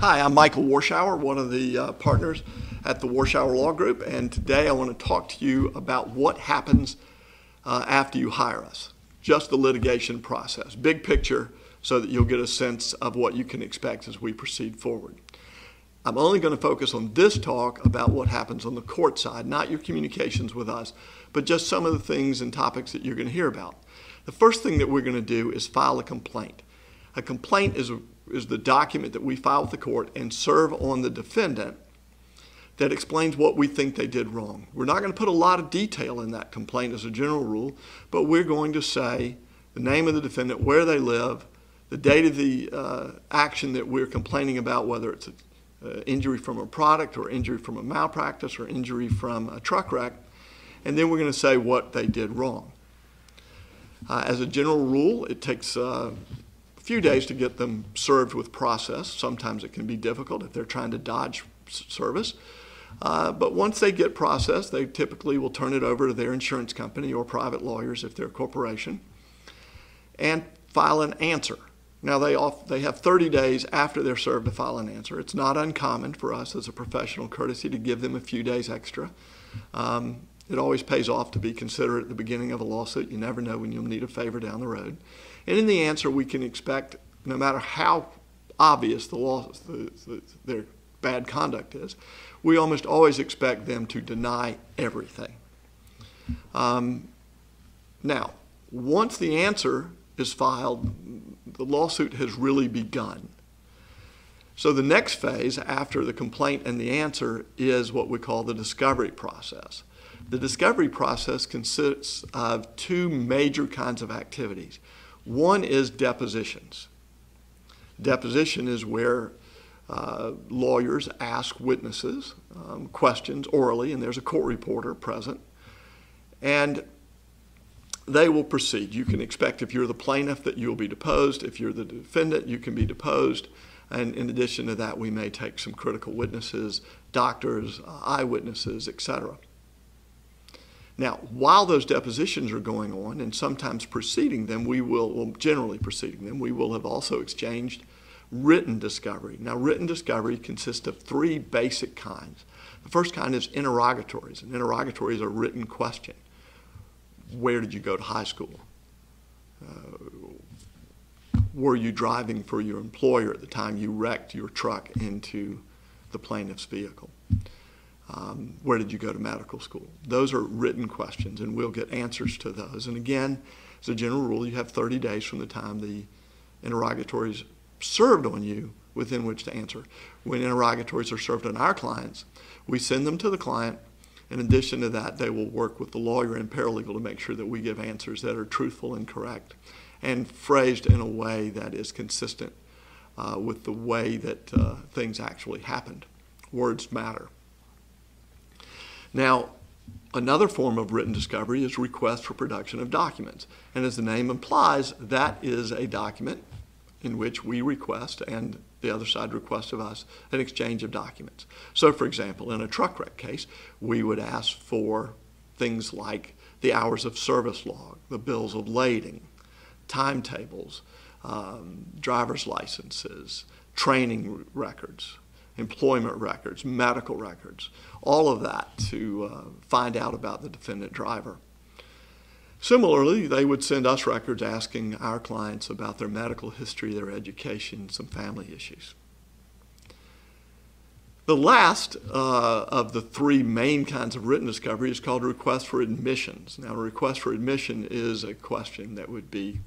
Hi, I'm Michael Warshauer, one of the partners at the Warshauer Law Group, and today I want to talk to you about what happens after you hire us. Just the litigation process, big picture, so that you'll get a sense of what you can expect as we proceed forward. I'm only going to focus on this talk about what happens on the court side, not your communications with us, but just some of the things and topics that you're going to hear about. The first thing that we're going to do is file a complaint. A complaint is the document that we file with the court and serve on the defendant that explains what we think they did wrong. We're not going to put a lot of detail in that complaint as a general rule, but we're going to say the name of the defendant, where they live, the date of the action that we're complaining about, whether it's an injury from a product or injury from a malpractice or injury from a truck wreck, and then we're going to say what they did wrong. As a general rule, it takes a few days to get them served with process. Sometimes it can be difficult if they're trying to dodge service. But once they get processed, they typically will turn it over to their insurance company or private lawyers if they're a corporation and file an answer. Now they have 30 days after they're served to file an answer. It's not uncommon for us as a professional courtesy to give them a few days extra. It always pays off to be considerate at the beginning of a lawsuit. You never know when you'll need a favor down the road. And in the answer, we can expect, no matter how obvious their bad conduct is, we almost always expect them to deny everything. Now, once the answer is filed, the lawsuit has really begun. So the next phase after the complaint and the answer is what we call the discovery process. The discovery process consists of two major kinds of activities. One is depositions. Deposition is where lawyers ask witnesses questions orally, and there's a court reporter present, and they will proceed. You can expect, if you're the plaintiff, that you'll be deposed. If you're the defendant, you can be deposed. And in addition to that, we may take some critical witnesses, doctors, eyewitnesses, etc. Now, while those depositions are going on, and sometimes preceding them, generally preceding them, we will have also exchanged written discovery. Now, written discovery consists of three basic kinds. The first kind is interrogatories, and interrogatories are written question. Where did you go to high school? Were you driving for your employer at the time you wrecked your truck into the plaintiff's vehicle? Where did you go to medical school? Those are written questions, and we'll get answers to those. And again, as a general rule, you have 30 days from the time the interrogatories served on you within which to answer. When interrogatories are served on our clients, we send them to the client. In addition to that, they will work with the lawyer and paralegal to make sure that we give answers that are truthful and correct and phrased in a way that is consistent with the way that things actually happened. Words matter. Now, another form of written discovery is request for production of documents. And as the name implies, that is a document in which we request and the other side requests of us an exchange of documents. So, for example, in a truck wreck case, we would ask for things like the hours of service log, the bills of lading, timetables, driver's licenses, training records, employment records, medical records, all of that to find out about the defendant driver. Similarly, they would send us records asking our clients about their medical history, their education, some family issues. The last of the three main kinds of written discovery is called a request for admissions. Now, a request for admission is a question that would be,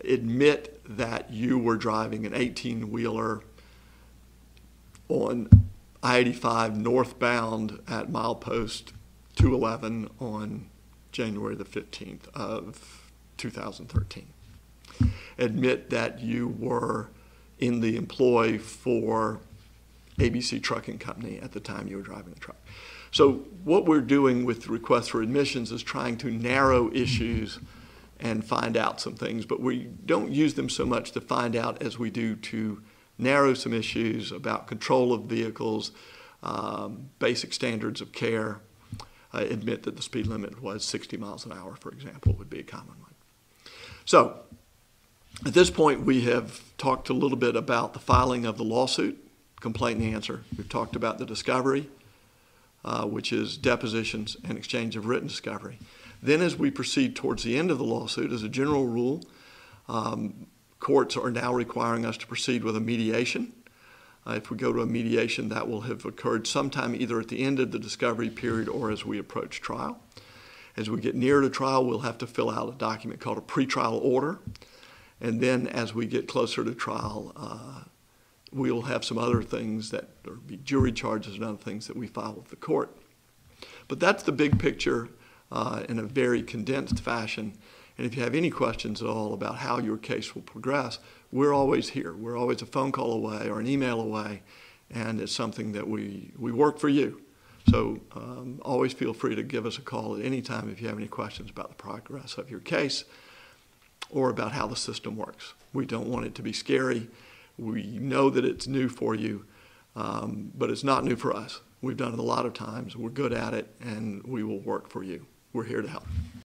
admit that you were driving an 18-wheeler on I-85 northbound at milepost 211 on January the 15th of 2013. Admit that you were in the employ for ABC Trucking Company at the time you were driving the truck. So what we're doing with requests for admissions is trying to narrow issues and find out some things, but we don't use them so much to find out as we do to narrow some issues about control of vehicles, basic standards of care. Admit that the speed limit was 60 miles an hour, for example, would be a common one. So at this point, we have talked a little bit about the filing of the lawsuit complaint and answer. We've talked about the discovery, which is depositions and exchange of written discovery. Then as we proceed towards the end of the lawsuit, as a general rule, courts are now requiring us to proceed with a mediation. If we go to a mediation, that will have occurred sometime either at the end of the discovery period or as we approach trial. As we get near to trial, we'll have to fill out a document called a pretrial order. And then as we get closer to trial, we'll have some other things that will be jury charges and other things that we file with the court. But that's the big picture in a very condensed fashion. And if you have any questions at all about how your case will progress, we're always here. We're always a phone call away or an email away, and it's something that we work for you. So always feel free to give us a call at any time if you have any questions about the progress of your case or about how the system works. We don't want it to be scary. We know that it's new for you, but it's not new for us. We've done it a lot of times. We're good at it, and we will work for you. We're here to help.